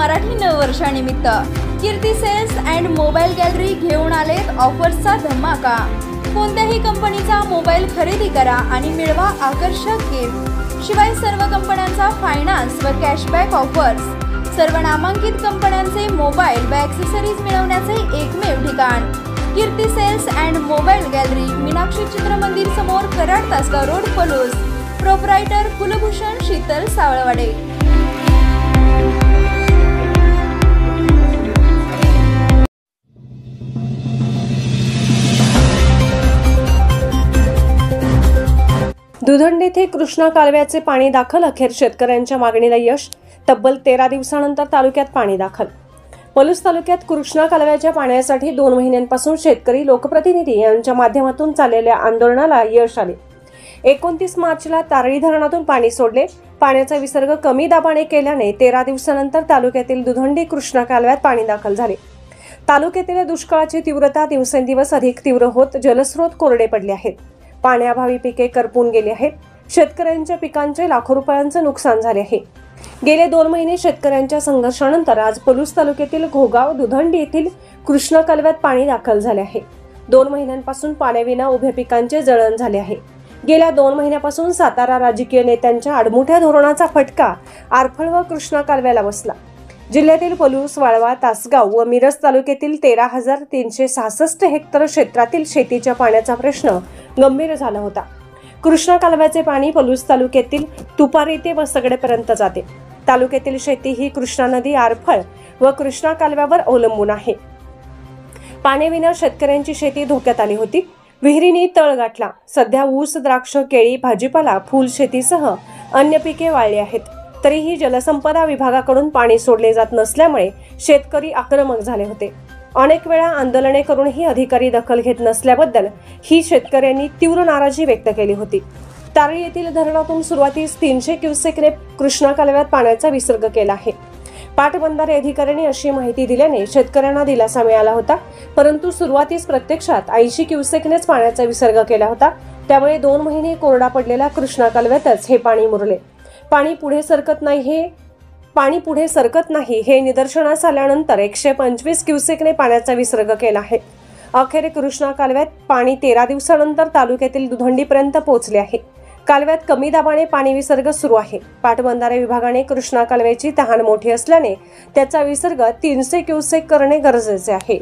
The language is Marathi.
मराठी नववर्षानिमित्त कीर्ती सेल्स अँड मोबाईल गॅलरी घेऊन आलेत ऑफर्सचा धमाका। कोणत्याही कंपनीचा मोबाईल खरेदी करा आणि मिळवा आकर्षक गिफ्ट। शिवाय सर्व कंपन्यांचा फायनान्स व कॅशबॅक ऑफर्स। सर्व नामांकित कंपन्यांचे मोबाईल व ॲक्सेसरीज मिळवण्याचे एकमेव ठिकाण Kirti sales and mobile gallery, Meenakshi Chitramandir समोर, कराड तासगाव रोड, पलूस। प्रोप्रायटर कुलभूषण शीतल सावळवाडे। दुधंडी येथे कृष्णा कालव्याचे पाणी दाखल। अखेर शेतकऱ्यांच्या मागणीला यश। तब्बल 13 दिवसानंतर तालुक्यात पाणी दाखल। पलूस तालुक्यात कृष्णा कालव्याच्या पाण्यासाठी 2 महिन्यांपासून शेतकरी लोकप्रतिनिधी यांच्या माध्यमातून चाललेल्या आंदोलनाला यश आले। 29 मार्चला तारळी धरणातून पाणी सोडले। पाण्याचा विसर्ग कमी दाबाने केल्याने 13 दिवसानंतर तालुक्यातील दुधंडी कृष्णा कालव्यात पाणी दाखल झाले। तालुक्यातील दुष्काळाची तीव्रता दिवसेंदिवस अधिक तीव्र होत जलस्रोत कोरडे पडले आहेत। पाण्याअभावी पिके करपून गेली आहेत। शेतकऱ्यांच्या पिकांचे लाखो रुपयांचे नुकसान झाले आहे। गेले 2 महिने शेतकऱ्यांच्या संघर्षानंतर आज पलूस तालुक्यातील घोगाव दुधंडी येथील कृष्णा कालव्यात पाणी दाखल झाले आहे। 2 महिन्यांपासून पाण्याविना उभ्या पिकांचे जळण झाले आहे। गेल्या 2 महिन्यापासून सातारा राजकीय नेत्यांच्या आडमुठ्या धोरणाचा फटका आरफळ व कृष्णा कालव्याला बसला। जिल्ह्यातील पलूस, वाळवा, तासगाव व मिरज तालुक्यातील 13,366 हेक्टर क्षेत्रातील शेतीच्या पाण्याचा प्रश्न गंभीर झाला होता। कृष्णा कालव्याचे पाणी पलूस तालुक्यातील तुपारी ते वसगडेपर्यंत जाते। तालुक्यातील शेती ही कृष्णा नदी, आरफळ व कृष्णा कालव्यावर अवलंबून आहे। पाण्याविना शेतकऱ्यांची शेती धोक्यात आली होती। विहिरींनी तळ गाठला। सध्या ऊस, द्राक्ष, केळी, भाजीपाला, फुल शेतीसह अन्य पिके वाळली आहेत। तरीही जलसंपदा विभागाकडून पाणी सोडले जात नसल्यामुळे शेतकरी आक्रमक झाले होते। अनेक वेळा आंदोलने करूनही अधिकारी दखल घेत नसल्याबद्दल ही शेतकऱ्यांनी तीव्र नाराजी व्यक्त केली होती। तारळी येथील धरणातून सुरुवातीस 300 क्युसेकने कृष्णा कालव्यात पाण्याचा विसर्ग केला आहे। पाटबंधारे अधिकाऱ्यांनी अशी माहिती दिल्याने शेतकऱ्यांना दिलासा मिळाला होता, परंतु सुरुवातीस प्रत्यक्षात 80 क्युसेकनेच पाण्याचा विसर्ग केला होता। त्यामुळे 2 महिने कोरडा पडलेल्या कृष्णा कालव्यातच हे पाणी मुरले। पाणी पुढे सरकत नाही हे निदर्शनास आल्यानंतर 125 क्युसेकने पाण्याचा विसर्ग केला आहे। अखेर कृष्णा कालव्यात पाणी 13 दिवसानंतर तालुक्यातील दुधंडीपर्यंत पोहोचले आहे। कालव्यात कमी दाबाने पाणी विसर्ग सुरू आहे। पाटबंधारे विभागाने कृष्णा कालव्याची तहान मोठी असल्याने त्याचा विसर्ग 300 क्युसेक करणे गरजेचे आहे।